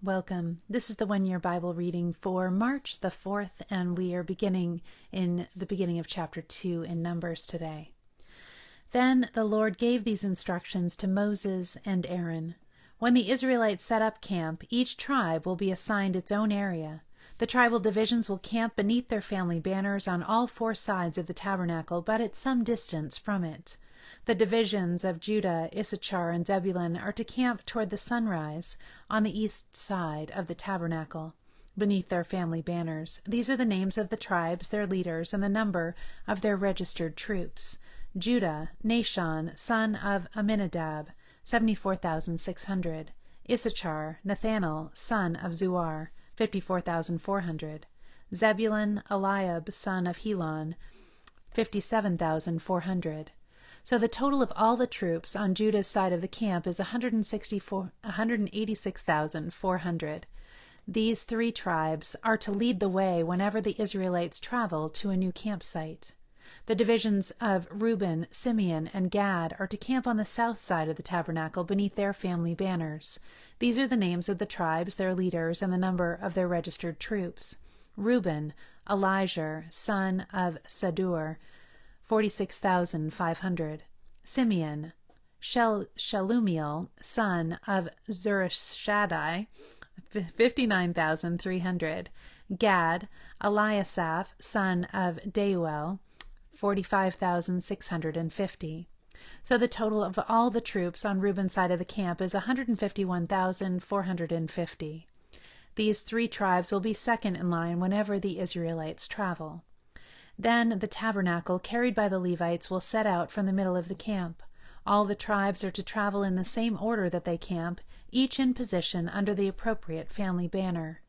Welcome. This is the one-year Bible reading for March the 4th, and we are beginning in the beginning of chapter 2 in Numbers today. Then the Lord gave these instructions to Moses and Aaron. When the Israelites set up camp, each tribe will be assigned its own area. The tribal divisions will camp beneath their family banners on all four sides of the tabernacle, but at some distance from it. The divisions of Judah, Issachar, and Zebulun are to camp toward the sunrise on the east side of the tabernacle, beneath their family banners. These are the names of the tribes, their leaders, and the number of their registered troops. Judah, Nahshon, son of Amminadab, 74,600. Issachar, Nathanael, son of Zuar, 54,400. Zebulun, Eliab, son of Helon, 57,400. So the total of all the troops on Judah's side of the camp is 186,400. These three tribes are to lead the way whenever the Israelites travel to a new campsite. The divisions of Reuben, Simeon, and Gad are to camp on the south side of the tabernacle beneath their family banners. These are the names of the tribes, their leaders, and the number of their registered troops. Reuben, Elijah, son of Sadur, 46,500. Simeon, Shelumiel, son of Zurishaddai, 59,300. Gad, Eliasaph, son of Deuel, 45,650. So the total of all the troops on Reuben's side of the camp is 151,450. These three tribes will be second in line whenever the Israelites travel. Then the tabernacle carried by the Levites will set out from the middle of the camp. All the tribes are to travel in the same order that they camp, each in position under the appropriate family banner.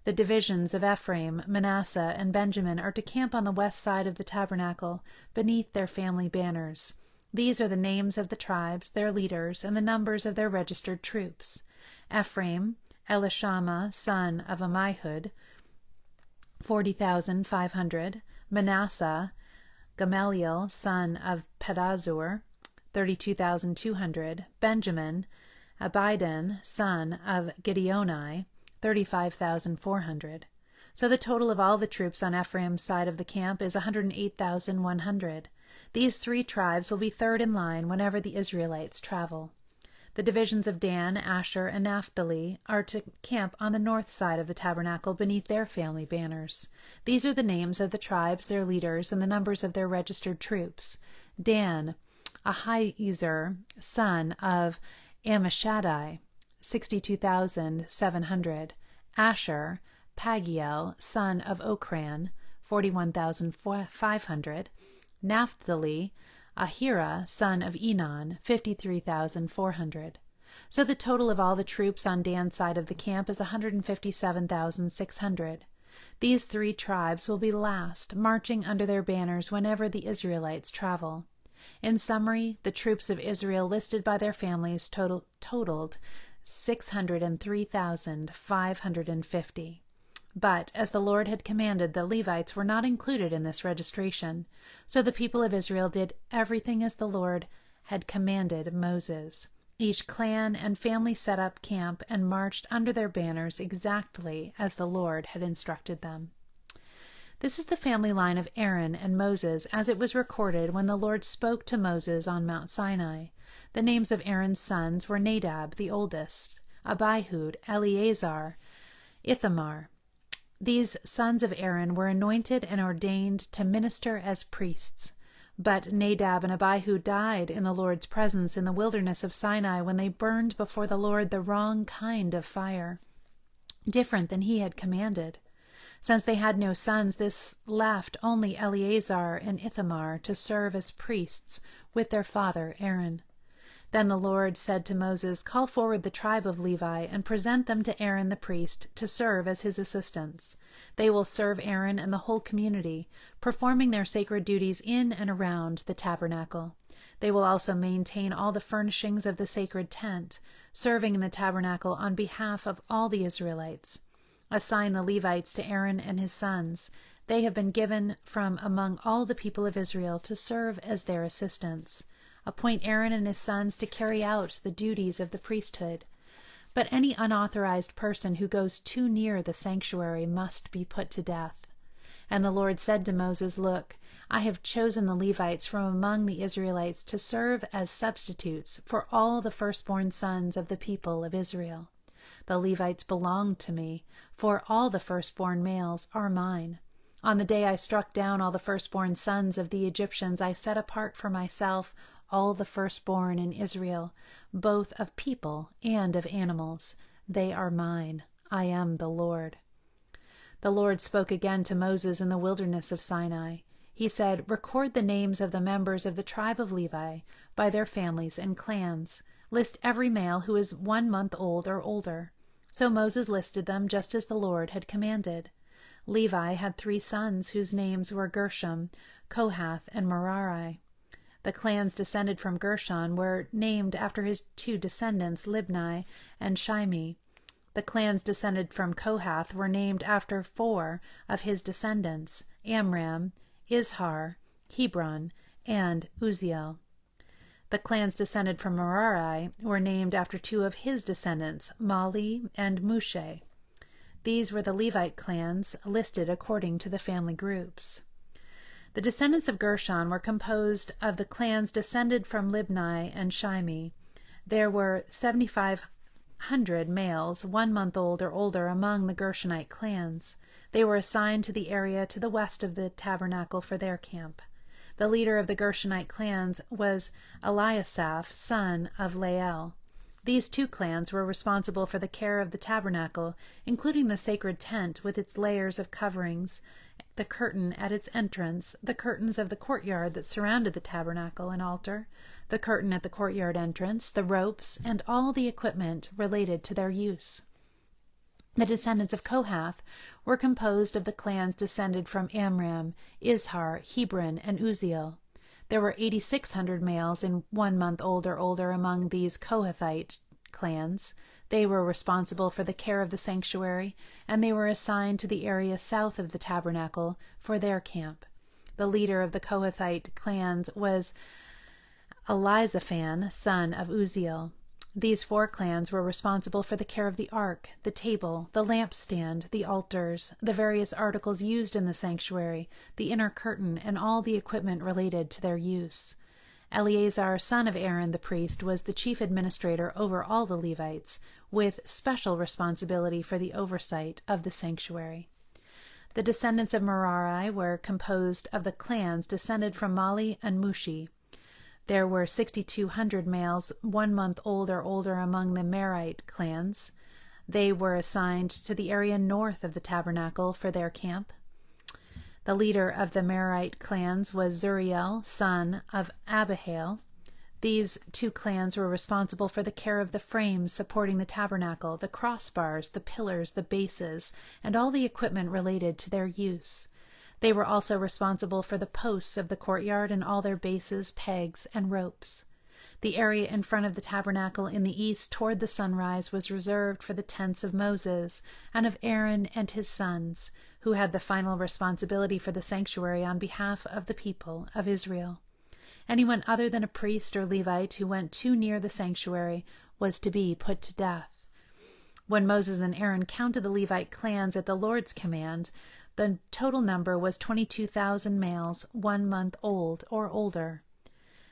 The divisions of Ephraim, Manasseh, and Benjamin are to camp on the west side of the tabernacle, beneath their family banners. These are the names of the tribes, their leaders, and the numbers of their registered troops. Ephraim, Elishama, son of Ammihud, 40,500. Manasseh, Gamaliel, son of Pedazur, 32,200. Benjamin, Abidan, son of Gideoni, 35,400. So the total of all the troops on Ephraim's side of the camp is 108,100. These three tribes will be third in line whenever the Israelites travel. The divisions of Dan, Asher, and Naphtali are to camp on the north side of the tabernacle beneath their family banners. These are the names of the tribes, their leaders, and the numbers of their registered troops. Dan, Ahiezer, son of Ammishaddai, 62,700. Asher, Pagiel, son of Okran, 41,500. Naphtali, Ahira, son of Enon, 53,400. So the total of all the troops on Dan's side of the camp is 157,600. These three tribes will be last, marching under their banners whenever the Israelites travel. In summary, the troops of Israel listed by their families totaled 603,550. But, as the Lord had commanded, the Levites were not included in this registration. So the people of Israel did everything as the Lord had commanded Moses. Each clan and family set up camp and marched under their banners exactly as the Lord had instructed them. This is the family line of Aaron and Moses as it was recorded when the Lord spoke to Moses on Mount Sinai. The names of Aaron's sons were Nadab, the oldest, Abihud, Eleazar, Ithamar. These sons of Aaron were anointed and ordained to minister as priests. But Nadab and Abihu died in the Lord's presence in the wilderness of Sinai when they burned before the Lord the wrong kind of fire, different than he had commanded. Since they had no sons, this left only Eleazar and Ithamar to serve as priests with their father Aaron. Then the Lord said to Moses, "Call forward the tribe of Levi and present them to Aaron the priest to serve as his assistants. They will serve Aaron and the whole community, performing their sacred duties in and around the tabernacle. They will also maintain all the furnishings of the sacred tent, serving in the tabernacle on behalf of all the Israelites. Assign the Levites to Aaron and his sons. They have been given from among all the people of Israel to serve as their assistants. Appoint Aaron and his sons to carry out the duties of the priesthood. But any unauthorized person who goes too near the sanctuary must be put to death. And the Lord said to Moses, Look, I have chosen the Levites from among the Israelites to serve as substitutes for all the firstborn sons of the people of Israel. The Levites belong to me, for all the firstborn males are mine. On the day I struck down all the firstborn sons of the Egyptians, I set apart for myself all the firstborn in Israel, both of people and of animals. They are mine. I am the Lord. The Lord spoke again to Moses in the wilderness of Sinai. He said, Record the names of the members of the tribe of Levi by their families and clans. List every male who is 1 month old or older. So Moses listed them just as the Lord had commanded. Levi had 3 sons whose names were Gershom, Kohath, and Merari. The clans descended from Gershon were named after his 2 descendants, Libni and Shimei. The clans descended from Kohath were named after 4 of his descendants, Amram, Izhar, Hebron, and Uzziel. The clans descended from Merari were named after 2 of his descendants, Mali and Mushe. These were the Levite clans listed according to the family groups. The descendants of Gershon were composed of the clans descended from Libni and Shimei. There were 7,500 males 1 month old or older among the Gershonite clans. They were assigned to the area to the west of the tabernacle for their camp. The leader of the Gershonite clans was Eliasaph, son of Lael. These 2 clans were responsible for the care of the tabernacle, including the sacred tent with its layers of coverings, the curtain at its entrance, the curtains of the courtyard that surrounded the tabernacle and altar, the curtain at the courtyard entrance, the ropes, and all the equipment related to their use. The descendants of Kohath were composed of the clans descended from Amram, Izhar, Hebron, and Uzziel. There were 8,600 males 1 month old or older among these Kohathite clans. They were responsible for the care of the sanctuary, and they were assigned to the area south of the tabernacle for their camp. The leader of the Kohathite clans was Elizaphan, son of Uzziel. These 4 clans were responsible for the care of the ark, the table, the lampstand, the altars, the various articles used in the sanctuary, the inner curtain, and all the equipment related to their use. Eleazar, son of Aaron the priest, was the chief administrator over all the Levites, with special responsibility for the oversight of the sanctuary. The descendants of Merari were composed of the clans descended from Mali and Mushi. There were 6,200 males 1 month old or older among the Merite clans. They were assigned to the area north of the tabernacle for their camp. The leader of the Merite clans was Zuriel, son of Abihail. These 2 clans were responsible for the care of the frames supporting the tabernacle, the crossbars, the pillars, the bases, and all the equipment related to their use. They were also responsible for the posts of the courtyard and all their bases, pegs, and ropes. The area in front of the tabernacle in the east toward the sunrise was reserved for the tents of Moses and of Aaron and his sons, who had the final responsibility for the sanctuary on behalf of the people of Israel. Anyone other than a priest or Levite who went too near the sanctuary was to be put to death. When Moses and Aaron counted the Levite clans at the Lord's command, the total number was 22,000 males 1 month old or older.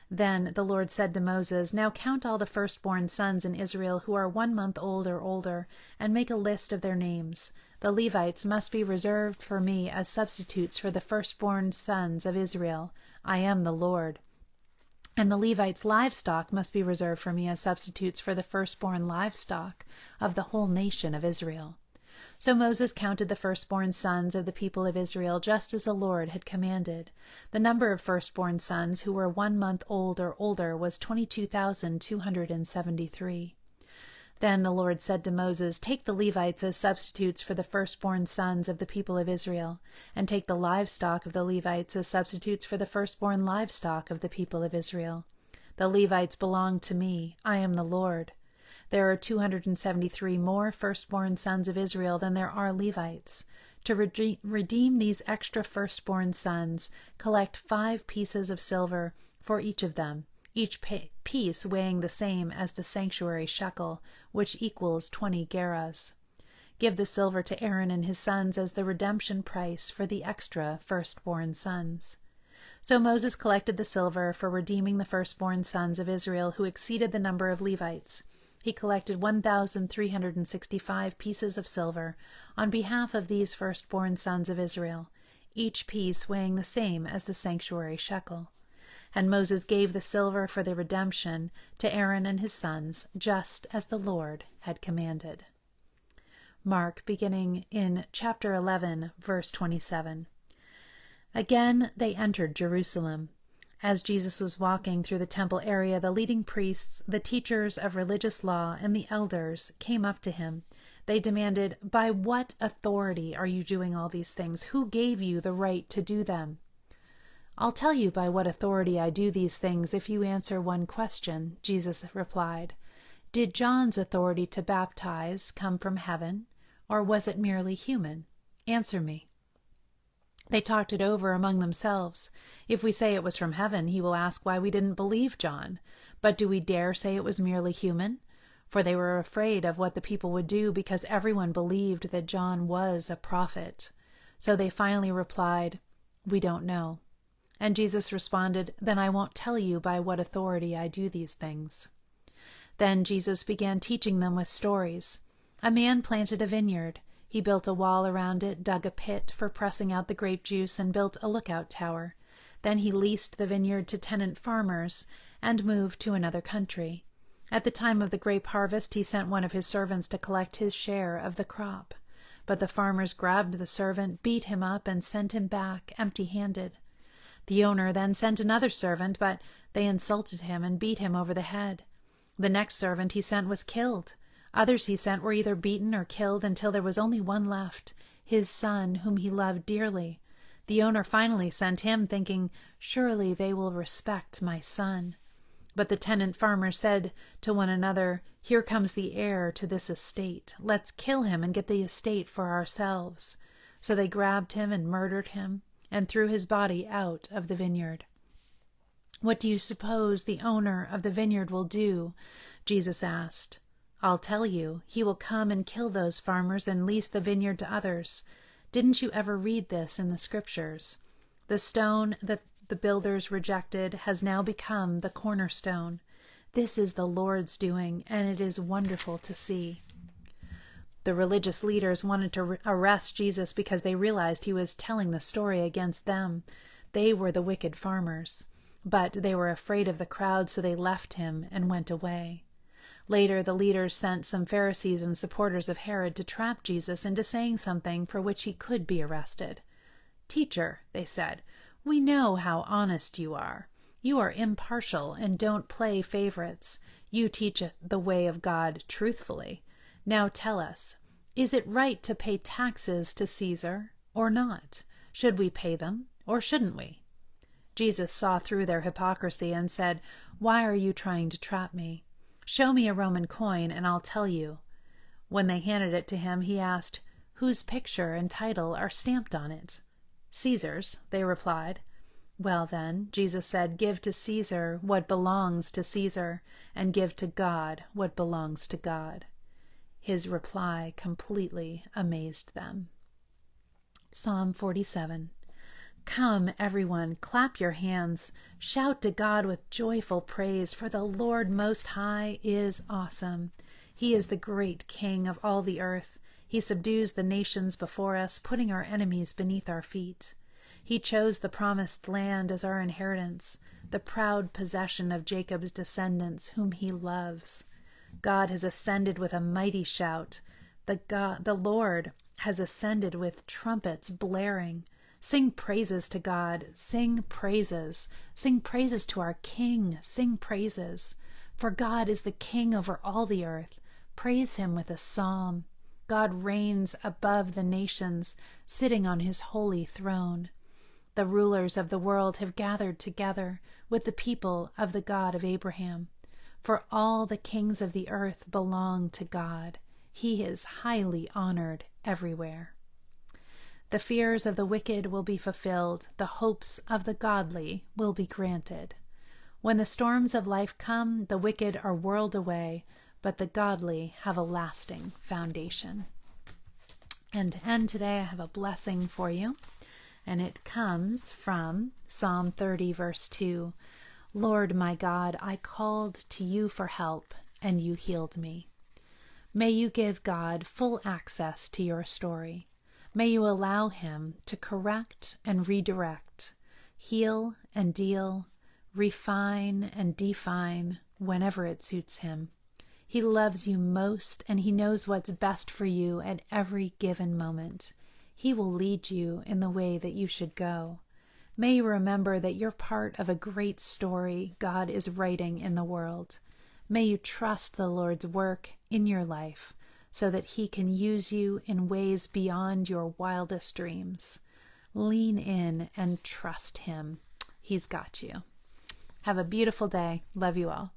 Then the Lord said to Moses, Now count all the firstborn sons in Israel who are 1 month old or older, and make a list of their names. The Levites must be reserved for me as substitutes for the firstborn sons of Israel. I am the Lord. And the Levites' livestock must be reserved for me as substitutes for the firstborn livestock of the whole nation of Israel. So Moses counted the firstborn sons of the people of Israel just as the Lord had commanded. The number of firstborn sons who were 1 month old or older was 22,273. Then the Lord said to Moses, Take the Levites as substitutes for the firstborn sons of the people of Israel, and take the livestock of the Levites as substitutes for the firstborn livestock of the people of Israel. The Levites belong to me. I am the Lord. There are 273 more firstborn sons of Israel than there are Levites. To redeem these extra firstborn sons, collect 5 pieces of silver for each of them, each piece weighing the same as the sanctuary shekel, which equals 20 gerahs. Give the silver to Aaron and his sons as the redemption price for the extra firstborn sons." So Moses collected the silver for redeeming the firstborn sons of Israel who exceeded the number of Levites. He collected 1,365 pieces of silver on behalf of these firstborn sons of Israel, each piece weighing the same as the sanctuary shekel. And Moses gave the silver for the redemption to Aaron and his sons, just as the Lord had commanded. Mark, beginning in chapter 11, verse 27. Again they entered Jerusalem. As Jesus was walking through the temple area, the leading priests, the teachers of religious law, and the elders came up to him. They demanded, "By what authority are you doing all these things? Who gave you the right to do them?" "I'll tell you by what authority I do these things if you answer one question," Jesus replied. "Did John's authority to baptize come from heaven, or was it merely human? Answer me." They talked it over among themselves. If we say it was from heaven, he will ask why we didn't believe John. But do we dare say it was merely human? For they were afraid of what the people would do, because everyone believed that John was a prophet. So they finally replied, "We don't know." And Jesus responded, "Then I won't tell you by what authority I do these things." Then Jesus began teaching them with stories. A man planted a vineyard. He built a wall around it, dug a pit for pressing out the grape juice, and built a lookout tower. Then he leased the vineyard to tenant farmers and moved to another country. At the time of the grape harvest, he sent one of his servants to collect his share of the crop. But the farmers grabbed the servant, beat him up, and sent him back empty-handed. The owner then sent another servant, but they insulted him and beat him over the head. The next servant he sent was killed. Others he sent were either beaten or killed until there was only one left, his son, whom he loved dearly. The owner finally sent him, thinking, "Surely they will respect my son." But the tenant farmers said to one another, "Here comes the heir to this estate. Let's kill him and get the estate for ourselves." So they grabbed him and murdered him and threw his body out of the vineyard. "What do you suppose the owner of the vineyard will do?" Jesus asked. "I'll tell you. He will come and kill those farmers and lease the vineyard to others. Didn't you ever read this in the scriptures? The stone that the builders rejected has now become the cornerstone. This is the Lord's doing, and it is wonderful to see." The religious leaders wanted to arrest Jesus because they realized he was telling the story against them. They were the wicked farmers. But they were afraid of the crowd, so they left him and went away. Later, the leaders sent some Pharisees and supporters of Herod to trap Jesus into saying something for which he could be arrested. "Teacher," they said, "we know how honest you are. You are impartial and don't play favorites. You teach the way of God truthfully. Now tell us, is it right to pay taxes to Caesar or not? Should we pay them or shouldn't we?" Jesus saw through their hypocrisy and said, "Why are you trying to trap me? Show me a Roman coin and I'll tell you." When they handed it to him, he asked, "Whose picture and title are stamped on it?" "Caesar's," they replied. "Well then," Jesus said, "give to Caesar what belongs to Caesar, and give to God what belongs to God." His reply completely amazed them. Psalm 47. Come, everyone, clap your hands. Shout to God with joyful praise, for the Lord Most High is awesome. He is the great King of all the earth. He subdues the nations before us, putting our enemies beneath our feet. He chose the promised land as our inheritance, the proud possession of Jacob's descendants, whom he loves. God has ascended with a mighty shout. The Lord has ascended with trumpets blaring. Sing praises to God. Sing praises. Sing praises to our King. Sing praises. For God is the King over all the earth. Praise him with a psalm. God reigns above the nations, sitting on his holy throne. The rulers of the world have gathered together with the people of the God of Abraham. For all the kings of the earth belong to God. He is highly honored everywhere. The fears of the wicked will be fulfilled. The hopes of the godly will be granted. When the storms of life come, the wicked are whirled away, but the godly have a lasting foundation. And to end today, I have a blessing for you, and it comes from Psalm 30, verse 2. Lord my God, I called to you for help, and you healed me. May you give God full access to your story. May you allow him to correct and redirect, heal and deal, refine and define whenever it suits him. He loves you most, and he knows what's best for you at every given moment. He will lead you in the way that you should go. May you remember that you're part of a great story God is writing in the world. May you trust the Lord's work in your life so that he can use you in ways beyond your wildest dreams. Lean in and trust him. He's got you. Have a beautiful day. Love you all.